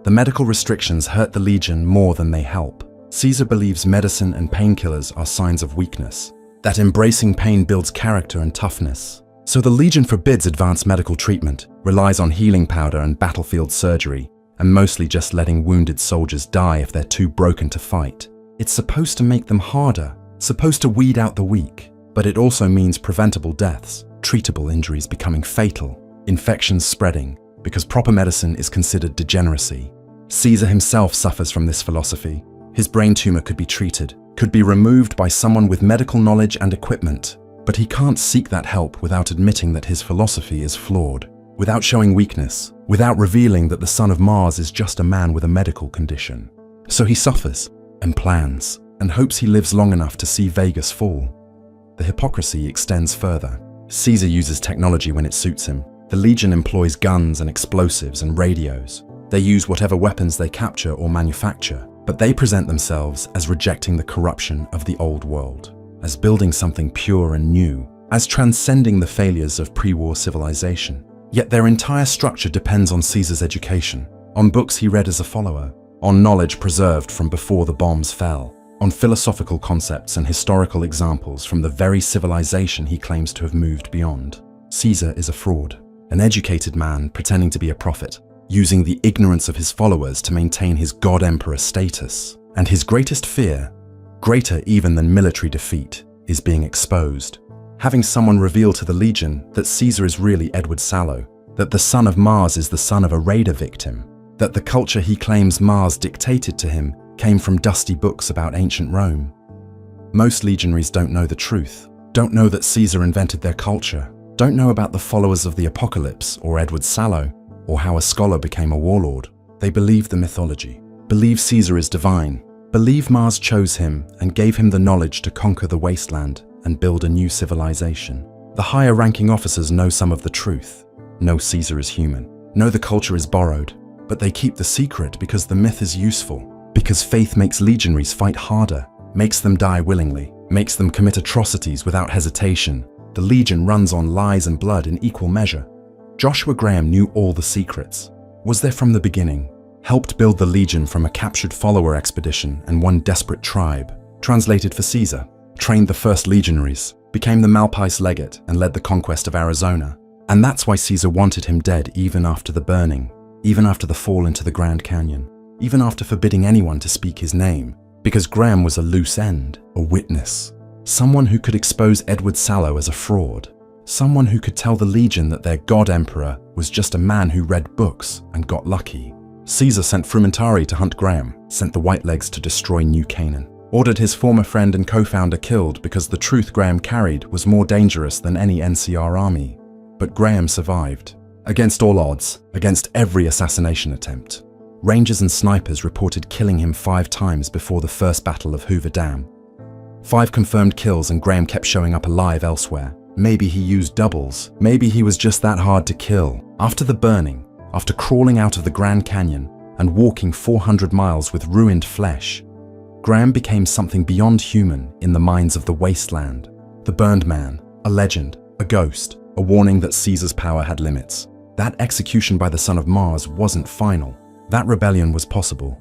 The medical restrictions hurt the legion more than they help. Caesar believes medicine and painkillers are signs of weakness, that embracing pain builds character and toughness. So the legion forbids advanced medical treatment, relies on healing powder and battlefield surgery, and mostly just letting wounded soldiers die if they're too broken to fight. It's supposed to make them harder, supposed to weed out the weak, but it also means preventable deaths, treatable injuries becoming fatal, infections spreading, because proper medicine is considered degeneracy. Caesar himself suffers from this philosophy. His brain tumor could be treated, could be removed by someone with medical knowledge and equipment, but he can't seek that help without admitting that his philosophy is flawed, without showing weakness, without revealing that the son of Mars is just a man with a medical condition. So he suffers, and plans, and hopes he lives long enough to see Vegas fall. The hypocrisy extends further. Caesar uses technology when it suits him. The legion employs guns and explosives and radios. They use whatever weapons they capture or manufacture, but they present themselves as rejecting the corruption of the old world, as building something pure and new, as transcending the failures of pre-war civilization. Yet their entire structure depends on Caesar's education, on books he read as a follower, on knowledge preserved from before the bombs fell, on philosophical concepts and historical examples from the very civilization he claims to have moved beyond. Caesar is a fraud, an educated man pretending to be a prophet, using the ignorance of his followers to maintain his god-emperor status. And his greatest fear, greater even than military defeat, is being exposed. Having someone reveal to the legion that Caesar is really Edward Sallow, that the son of Mars is the son of a raider victim, that the culture he claims Mars dictated to him came from dusty books about ancient Rome. Most legionaries don't know the truth, don't know that Caesar invented their culture, don't know about the followers of the apocalypse or Edward Sallow, or how a scholar became a warlord. They believe the mythology, believe Caesar is divine, believe Mars chose him and gave him the knowledge to conquer the Wasteland and build a new civilization. The higher-ranking officers know some of the truth, know Caesar is human, know the culture is borrowed, but they keep the secret because the myth is useful, because faith makes legionaries fight harder, makes them die willingly, makes them commit atrocities without hesitation. The legion runs on lies and blood in equal measure. Joshua Graham knew all the secrets, was there from the beginning, helped build the legion from a captured follower expedition and one desperate tribe, translated for Caesar, trained the first legionaries, became the Malpais legate and led the conquest of Arizona. And that's why Caesar wanted him dead even after the burning, even after the fall into the Grand Canyon, even after forbidding anyone to speak his name, because Graham was a loose end, a witness, someone who could expose Edward Sallow as a fraud, someone who could tell the legion that their god-emperor was just a man who read books and got lucky. Caesar sent Frumentari to hunt Graham, sent the Whitelegs to destroy New Canaan, ordered his former friend and co-founder killed because the truth Graham carried was more dangerous than any NCR army. But Graham survived. Against all odds, against every assassination attempt. Rangers and snipers reported killing him 5 times before the first battle of Hoover Dam. 5 confirmed kills and Graham kept showing up alive elsewhere. Maybe he used doubles. Maybe he was just that hard to kill. After the burning, after crawling out of the Grand Canyon and walking 400 miles with ruined flesh, Graham became something beyond human in the minds of the Wasteland. The burned man, a legend, a ghost, a warning that Caesar's power had limits. That execution by the son of Mars wasn't final. That rebellion was possible.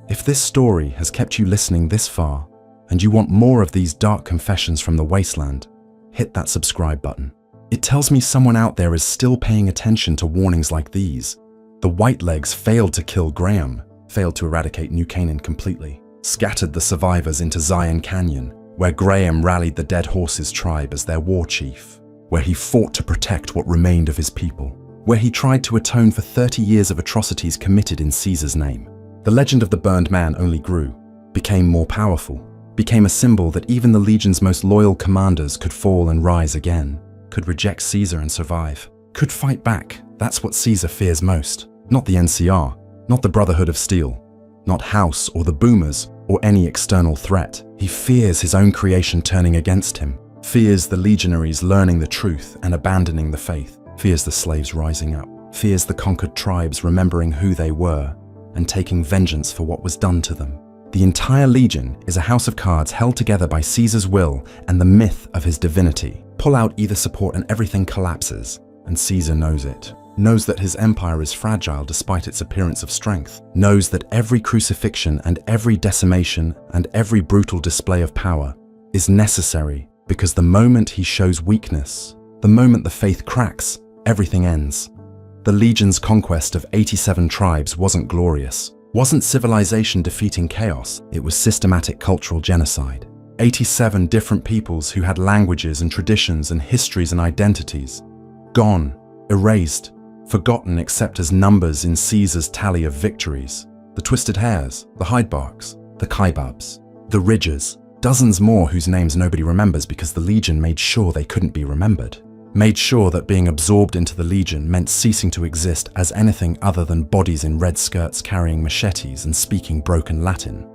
If this story has kept you listening this far, and you want more of these dark confessions from the Wasteland, hit that subscribe button. It tells me someone out there is still paying attention to warnings like these. The Whitelegs failed to kill Graham, failed to eradicate New Canaan completely, scattered the survivors into Zion Canyon, where Graham rallied the Dead Horses tribe as their war chief, where he fought to protect what remained of his people, where he tried to atone for 30 years of atrocities committed in Caesar's name. The legend of the burned man only grew, became more powerful, became a symbol that even the legion's most loyal commanders could fall and rise again, could reject Caesar and survive, could fight back. That's what Caesar fears most. Not the NCR, not the Brotherhood of Steel, not House or the Boomers or any external threat. He fears his own creation turning against him, fears the legionaries learning the truth and abandoning the faith, fears the slaves rising up, fears the conquered tribes remembering who they were and taking vengeance for what was done to them. The entire legion is a house of cards held together by Caesar's will and the myth of his divinity. Pull out either support and everything collapses, and Caesar knows it. Knows that his empire is fragile despite its appearance of strength. Knows that every crucifixion and every decimation and every brutal display of power is necessary because the moment he shows weakness, the moment the faith cracks, everything ends. The legion's conquest of 87 tribes wasn't glorious. Wasn't civilization defeating chaos, it was systematic cultural genocide. 87 different peoples who had languages and traditions and histories and identities. Gone, erased, forgotten except as numbers in Caesar's tally of victories. The twisted hairs, the Hydebarks, the Kaibabs, the Ridges, dozens more whose names nobody remembers because the legion made sure they couldn't be remembered. Made sure that being absorbed into the legion meant ceasing to exist as anything other than bodies in red skirts carrying machetes and speaking broken Latin.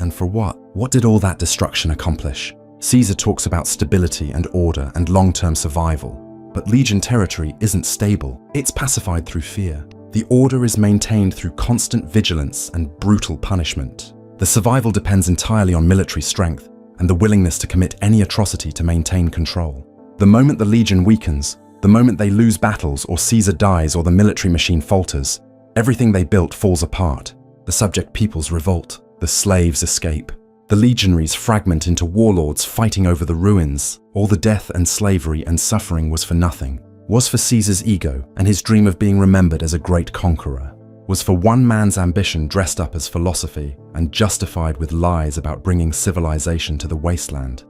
And for what? What did all that destruction accomplish? Caesar talks about stability and order and long-term survival, but legion territory isn't stable. It's pacified through fear. The order is maintained through constant vigilance and brutal punishment. The survival depends entirely on military strength and the willingness to commit any atrocity to maintain control. The moment the legion weakens, the moment they lose battles or Caesar dies or the military machine falters, everything they built falls apart. The subject peoples revolt, the slaves escape. The legionaries fragment into warlords fighting over the ruins. All the death and slavery and suffering was for nothing. Was for Caesar's ego and his dream of being remembered as a great conqueror. Was for one man's ambition dressed up as philosophy and justified with lies about bringing civilization to the wasteland.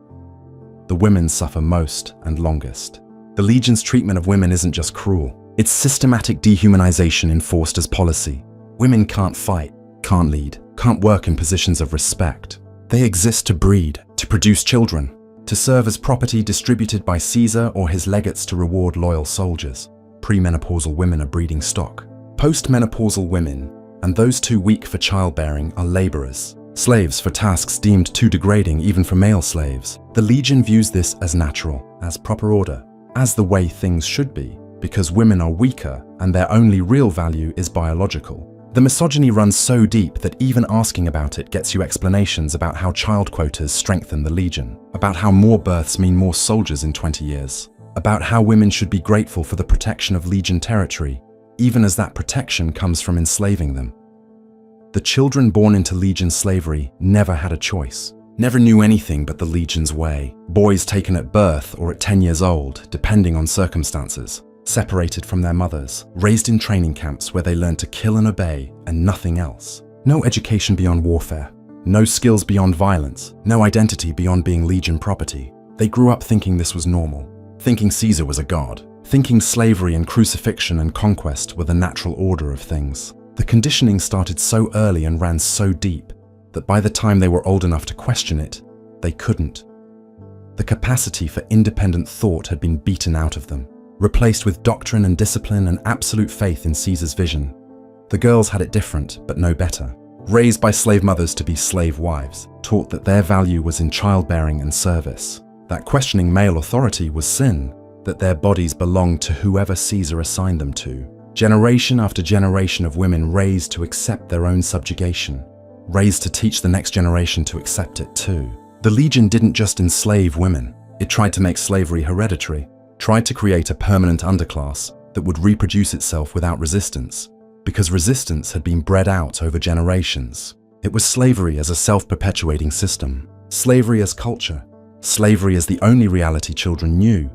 The women suffer most and longest. The legion's treatment of women isn't just cruel. It's systematic dehumanization enforced as policy. Women can't fight, can't lead, can't work in positions of respect. They exist to breed, to produce children, to serve as property distributed by Caesar or his legates to reward loyal soldiers. Premenopausal women are breeding stock. Postmenopausal women, and those too weak for childbearing, are laborers. Slaves for tasks deemed too degrading even for male slaves. The legion views this as natural, as proper order, as the way things should be, because women are weaker and their only real value is biological. The misogyny runs so deep that even asking about it gets you explanations about how child quotas strengthen the legion, about how more births mean more soldiers in 20 years, about how women should be grateful for the protection of legion territory, even as that protection comes from enslaving them. The children born into legion slavery never had a choice, never knew anything but the legion's way. Boys taken at birth or at 10 years old, depending on circumstances, separated from their mothers, raised in training camps where they learned to kill and obey and nothing else. No education beyond warfare, no skills beyond violence, no identity beyond being legion property. They grew up thinking this was normal, thinking Caesar was a god, thinking slavery and crucifixion and conquest were the natural order of things. The conditioning started so early and ran so deep that by the time they were old enough to question it, they couldn't. The capacity for independent thought had been beaten out of them, replaced with doctrine and discipline and absolute faith in Caesar's vision. The girls had it different, but no better. Raised by slave mothers to be slave wives, taught that their value was in childbearing and service, that questioning male authority was sin, that their bodies belonged to whoever Caesar assigned them to. Generation after generation of women raised to accept their own subjugation, raised to teach the next generation to accept it too. The legion didn't just enslave women, it tried to make slavery hereditary, tried to create a permanent underclass that would reproduce itself without resistance, because resistance had been bred out over generations. It was slavery as a self-perpetuating system, slavery as culture, slavery as the only reality children knew.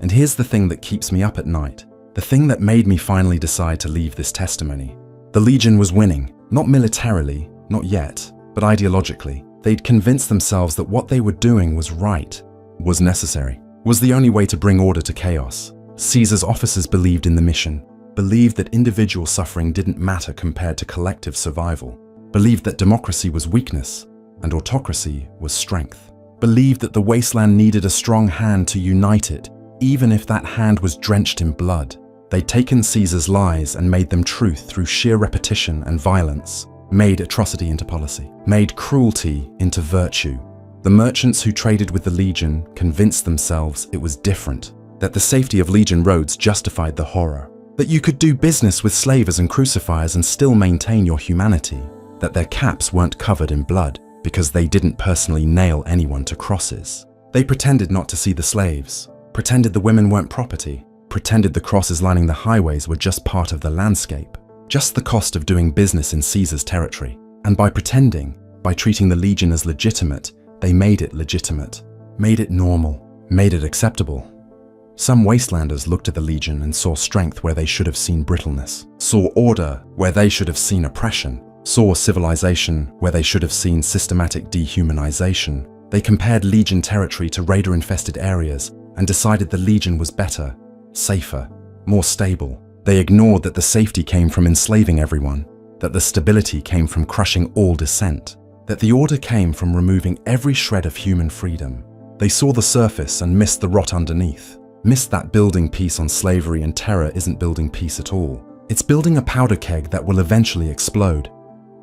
And here's the thing that keeps me up at night, the thing that made me finally decide to leave this testimony. The legion was winning, not militarily, not yet, but ideologically. They'd convinced themselves that what they were doing was right, was necessary, was the only way to bring order to chaos. Caesar's officers believed in the mission, believed that individual suffering didn't matter compared to collective survival, believed that democracy was weakness and autocracy was strength, believed that the wasteland needed a strong hand to unite it, even if that hand was drenched in blood. They'd taken Caesar's lies and made them truth through sheer repetition and violence, made atrocity into policy, made cruelty into virtue. The merchants who traded with the legion convinced themselves it was different, that the safety of legion roads justified the horror, that you could do business with slavers and crucifiers and still maintain your humanity, that their caps weren't covered in blood because they didn't personally nail anyone to crosses. They pretended not to see the slaves, pretended the women weren't property, pretended the crosses lining the highways were just part of the landscape, just the cost of doing business in Caesar's territory. And by pretending, by treating the legion as legitimate, they made it legitimate, made it normal, made it acceptable. Some wastelanders looked at the legion and saw strength where they should have seen brittleness, saw order where they should have seen oppression, saw civilization where they should have seen systematic dehumanization. They compared legion territory to raider-infested areas and decided the legion was better, safer, more stable. They ignored that the safety came from enslaving everyone, that the stability came from crushing all dissent, that the order came from removing every shred of human freedom. They saw the surface and missed the rot underneath, missed that building peace on slavery and terror isn't building peace at all. It's building a powder keg that will eventually explode.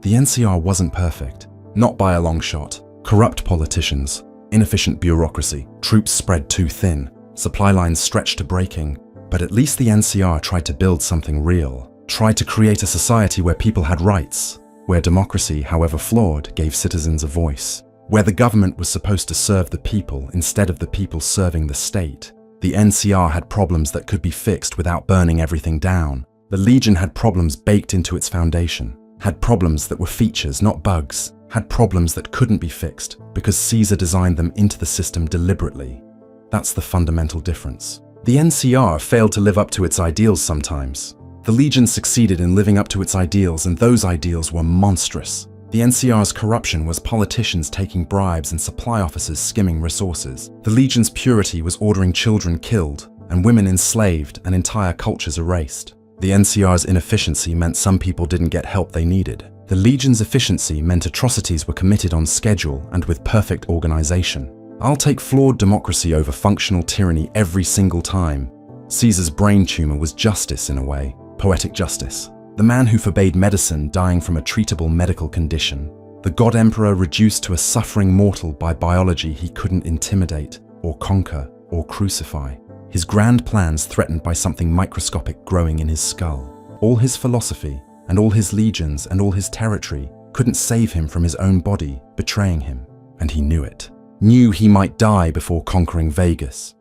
The NCR wasn't perfect, not by a long shot. Corrupt politicians, inefficient bureaucracy, troops spread too thin, supply lines stretched to breaking. But at least the NCR tried to build something real, tried to create a society where people had rights, where democracy, however flawed, gave citizens a voice, where the government was supposed to serve the people instead of the people serving the state. The NCR had problems that could be fixed without burning everything down. The Legion had problems baked into its foundation, had problems that were features, not bugs, had problems that couldn't be fixed because Caesar designed them into the system deliberately. That's the fundamental difference. The NCR failed to live up to its ideals sometimes. The Legion succeeded in living up to its ideals, and those ideals were monstrous. The NCR's corruption was politicians taking bribes and supply officers skimming resources. The Legion's purity was ordering children killed and women enslaved and entire cultures erased. The NCR's inefficiency meant some people didn't get help they needed. The Legion's efficiency meant atrocities were committed on schedule and with perfect organization. I'll take flawed democracy over functional tyranny every single time. Caesar's brain tumor was justice in a way, poetic justice. The man who forbade medicine dying from a treatable medical condition. The God Emperor reduced to a suffering mortal by biology he couldn't intimidate, or conquer, or crucify. His grand plans threatened by something microscopic growing in his skull. All his philosophy, and all his legions, and all his territory couldn't save him from his own body, betraying him. And he knew it. Knew he might die before conquering Vegas.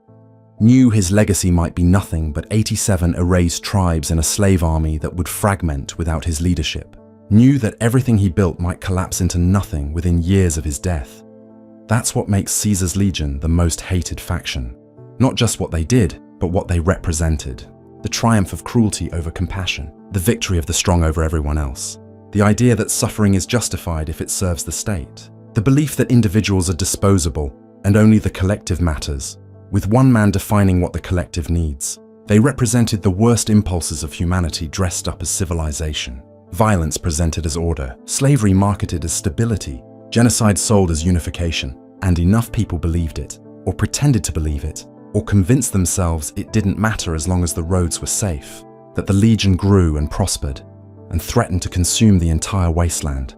Knew his legacy might be nothing but 87 erased tribes in a slave army that would fragment without his leadership. Knew that everything he built might collapse into nothing within years of his death. That's what makes Caesar's Legion the most hated faction. Not just what they did, but what they represented. The triumph of cruelty over compassion. The victory of the strong over everyone else. The idea that suffering is justified if it serves the state. The belief that individuals are disposable and only the collective matters, with one man defining what the collective needs. They represented the worst impulses of humanity dressed up as civilization. Violence presented as order, slavery marketed as stability, genocide sold as unification, and enough people believed it, or pretended to believe it, or convinced themselves it didn't matter as long as the roads were safe, that the Legion grew and prospered, and threatened to consume the entire wasteland.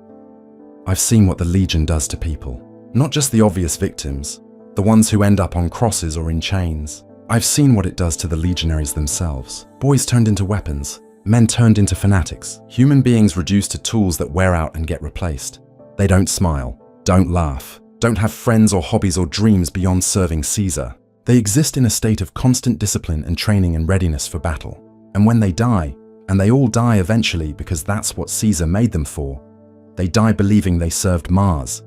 I've seen what the Legion does to people, not just the obvious victims, the ones who end up on crosses or in chains. I've seen what it does to the legionaries themselves. Boys turned into weapons, men turned into fanatics, human beings reduced to tools that wear out and get replaced. They don't smile, don't laugh, don't have friends or hobbies or dreams beyond serving Caesar. They exist in a state of constant discipline and training and readiness for battle. And when they die, and they all die eventually because that's what Caesar made them for, they die believing they served Mars,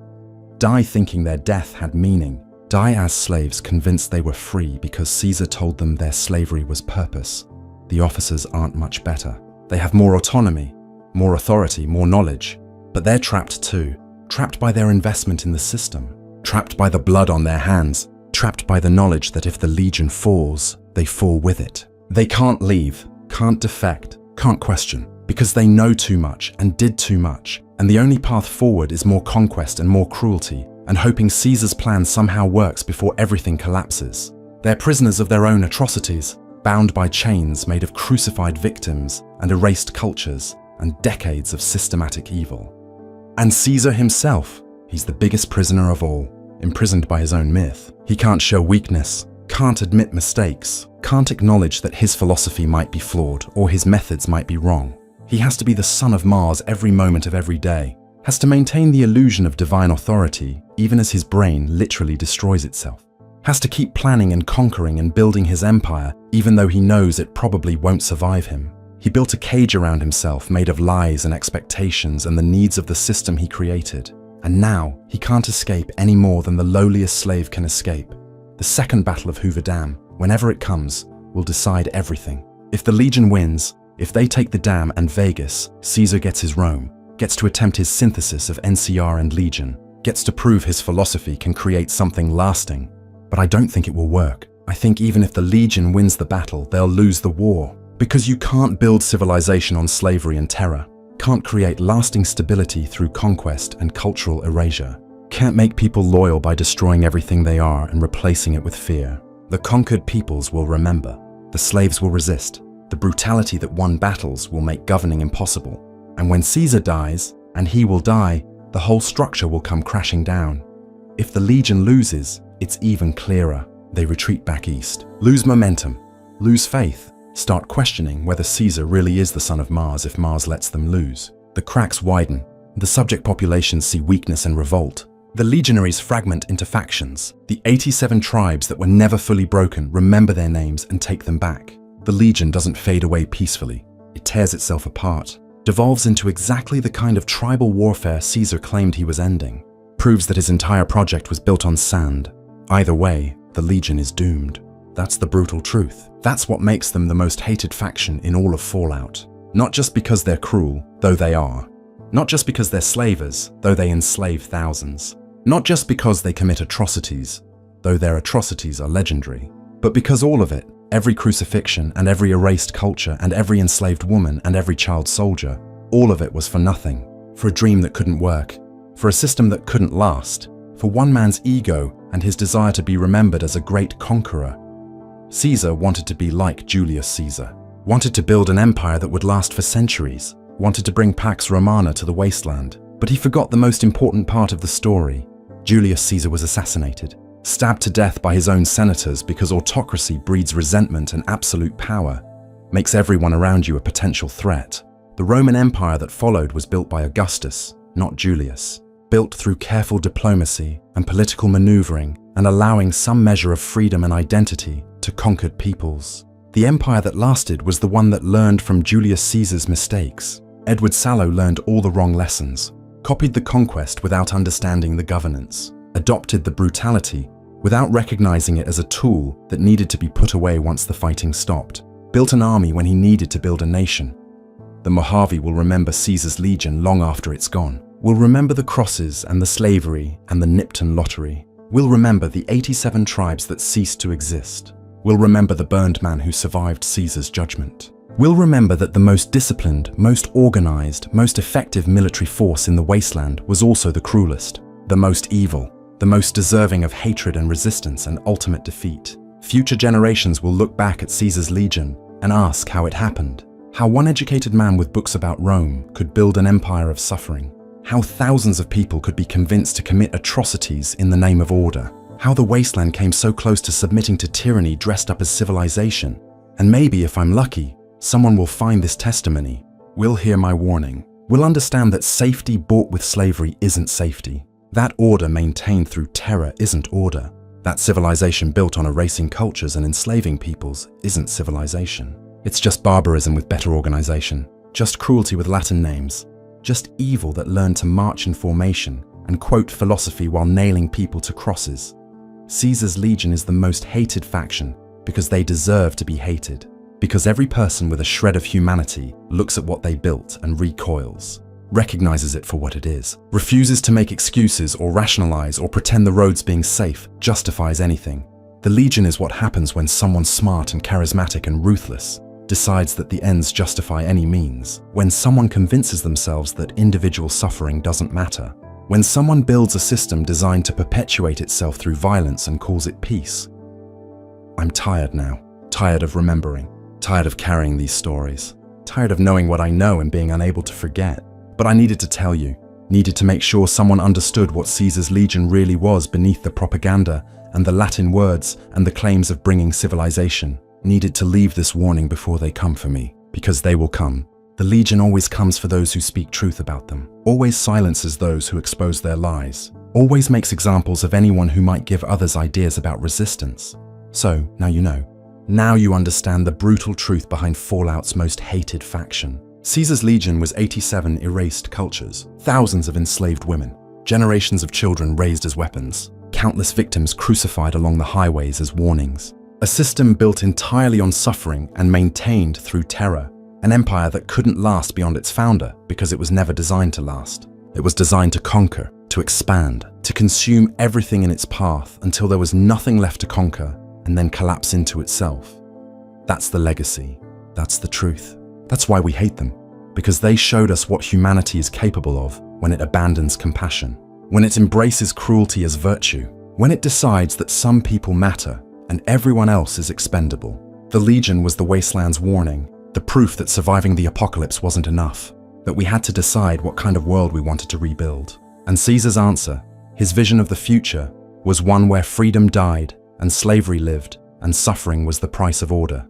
die thinking their death had meaning, die as slaves convinced they were free because Caesar told them their slavery was purpose. The officers aren't much better. They have more autonomy, more authority, more knowledge, but they're trapped too, trapped by their investment in the system, trapped by the blood on their hands, trapped by the knowledge that if the Legion falls, they fall with it. They can't leave, can't defect, can't question, because they know too much and did too much, and the only path forward is more conquest and more cruelty, and hoping Caesar's plan somehow works before everything collapses. They're prisoners of their own atrocities, bound by chains made of crucified victims and erased cultures and decades of systematic evil. And Caesar himself, he's the biggest prisoner of all, imprisoned by his own myth. He can't show weakness, can't admit mistakes, can't acknowledge that his philosophy might be flawed or his methods might be wrong. He has to be the son of Mars every moment of every day, has to maintain the illusion of divine authority even as his brain literally destroys itself, has to keep planning and conquering and building his empire even though he knows it probably won't survive him. He built a cage around himself made of lies and expectations and the needs of the system he created. And now he can't escape any more than the lowliest slave can escape. The Second Battle of Hoover Dam, whenever it comes, will decide everything. If the Legion wins, if they take the dam and Vegas, Caesar gets his Rome, gets to attempt his synthesis of NCR and Legion, gets to prove his philosophy can create something lasting. But I don't think it will work. I think even if the Legion wins the battle, they'll lose the war. Because you can't build civilization on slavery and terror, can't create lasting stability through conquest and cultural erasure, can't make people loyal by destroying everything they are and replacing it with fear. The conquered peoples will remember. The slaves will resist. The brutality that won battles will make governing impossible. And when Caesar dies, and he will die, the whole structure will come crashing down. If the Legion loses, it's even clearer. They retreat back east, lose momentum, lose faith, start questioning whether Caesar really is the son of Mars if Mars lets them lose. The cracks widen. The subject populations see weakness and revolt. The legionaries fragment into factions. The 87 tribes that were never fully broken remember their names and take them back. The Legion doesn't fade away peacefully. It tears itself apart, devolves into exactly the kind of tribal warfare Caesar claimed he was ending, proves that his entire project was built on sand. Either way, the Legion is doomed. That's the brutal truth. That's what makes them the most hated faction in all of Fallout. Not just because they're cruel, though they are. Not just because they're slavers, though they enslave thousands. Not just because they commit atrocities, though their atrocities are legendary. But because all of it, every crucifixion and every erased culture and every enslaved woman and every child soldier, all of it was for nothing. For a dream that couldn't work. For a system that couldn't last. For one man's ego and his desire to be remembered as a great conqueror. Caesar wanted to be like Julius Caesar, wanted to build an empire that would last for centuries, wanted to bring Pax Romana to the Wasteland, but he forgot the most important part of the story. Julius Caesar was assassinated, stabbed to death by his own senators because autocracy breeds resentment and absolute power, makes everyone around you a potential threat. The Roman Empire that followed was built by Augustus, not Julius, built through careful diplomacy and political maneuvering and allowing some measure of freedom and identity to conquered peoples. The empire that lasted was the one that learned from Julius Caesar's mistakes. Edward Sallow learned all the wrong lessons, copied the conquest without understanding the governance, adopted the brutality without recognizing it as a tool that needed to be put away once the fighting stopped, built an army when he needed to build a nation. The Mojave will remember Caesar's legion long after it's gone. We'll remember the crosses and the slavery and the Nipton lottery. We'll remember the 87 tribes that ceased to exist. We'll remember the burned man who survived Caesar's judgment. We'll remember that the most disciplined, most organized, most effective military force in the Wasteland was also the cruelest, the most evil, the most deserving of hatred and resistance and ultimate defeat. Future generations will look back at Caesar's legion and ask how it happened, how one educated man with books about Rome could build an empire of suffering, how thousands of people could be convinced to commit atrocities in the name of order, how the Wasteland came so close to submitting to tyranny dressed up as civilization. And maybe, if I'm lucky, someone will find this testimony, will hear my warning, will understand that safety bought with slavery isn't safety. That order maintained through terror isn't order. That civilization built on erasing cultures and enslaving peoples isn't civilization. It's just barbarism with better organization, just cruelty with Latin names, just evil that learned to march in formation and quote philosophy while nailing people to crosses. Caesar's legion is the most hated faction because they deserve to be hated, because every person with a shred of humanity looks at what they built and recoils, recognizes it for what it is, refuses to make excuses or rationalize or pretend the roads being safe justifies anything. The legion is what happens when someone smart and charismatic and ruthless decides that the ends justify any means, when someone convinces themselves that individual suffering doesn't matter, when someone builds a system designed to perpetuate itself through violence and calls it peace. I'm tired now, tired of remembering, tired of carrying these stories, tired of knowing what I know and being unable to forget. But I needed to tell you, needed to make sure someone understood what Caesar's legion really was beneath the propaganda and the Latin words and the claims of bringing civilization. Needed to leave this warning before they come for me, because they will come. The Legion always comes for those who speak truth about them, always silences those who expose their lies, always makes examples of anyone who might give others ideas about resistance. So, now you know. Now you understand the brutal truth behind Fallout's most hated faction. Caesar's Legion was 87 erased cultures, thousands of enslaved women, generations of children raised as weapons, countless victims crucified along the highways as warnings. A system built entirely on suffering and maintained through terror. An empire that couldn't last beyond its founder because it was never designed to last. It was designed to conquer, to expand, to consume everything in its path until there was nothing left to conquer and then collapse into itself. That's the legacy. That's the truth. That's why we hate them, because they showed us what humanity is capable of when it abandons compassion, when it embraces cruelty as virtue, when it decides that some people matter and everyone else is expendable. The Legion was the Wasteland's warning, the proof that surviving the apocalypse wasn't enough, that we had to decide what kind of world we wanted to rebuild. And Caesar's answer, his vision of the future, was one where freedom died and slavery lived and suffering was the price of order.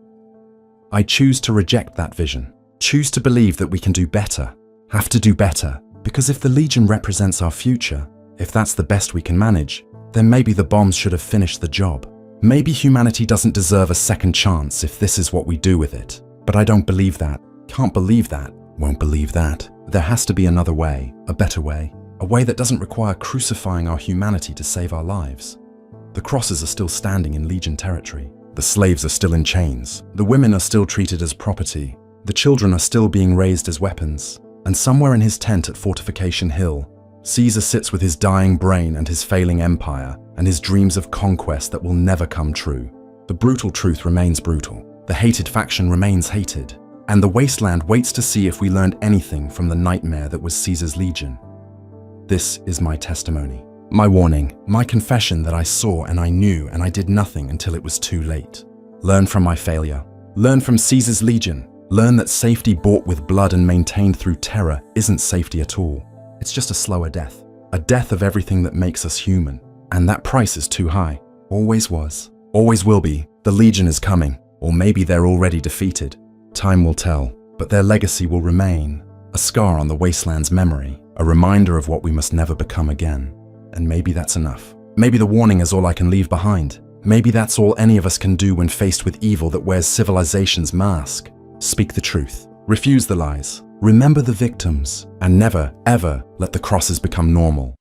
I choose to reject that vision, choose to believe that we can do better, have to do better, because if the Legion represents our future, if that's the best we can manage, then maybe the bombs should have finished the job. Maybe humanity doesn't deserve a second chance if this is what we do with it. But I don't believe that, can't believe that, won't believe that. There has to be another way, a better way, a way that doesn't require crucifying our humanity to save our lives. The crosses are still standing in Legion territory. The slaves are still in chains. The women are still treated as property. The children are still being raised as weapons. And somewhere in his tent at Fortification Hill, Caesar sits with his dying brain and his failing empire and his dreams of conquest that will never come true. The brutal truth remains brutal. The hated faction remains hated, and the Wasteland waits to see if we learned anything from the nightmare that was Caesar's Legion. This is my testimony, my warning, my confession that I saw and I knew and I did nothing until it was too late. Learn from my failure. Learn from Caesar's Legion. Learn that safety bought with blood and maintained through terror isn't safety at all. It's just a slower death, a death of everything that makes us human. And that price is too high. Always was. Always will be. The Legion is coming. Or maybe they're already defeated. Time will tell, but their legacy will remain, a scar on the Wasteland's memory, a reminder of what we must never become again. And maybe that's enough. Maybe the warning is all I can leave behind. Maybe that's all any of us can do when faced with evil that wears civilization's mask. Speak the truth. Refuse the lies. Remember the victims. And never, ever let the crosses become normal.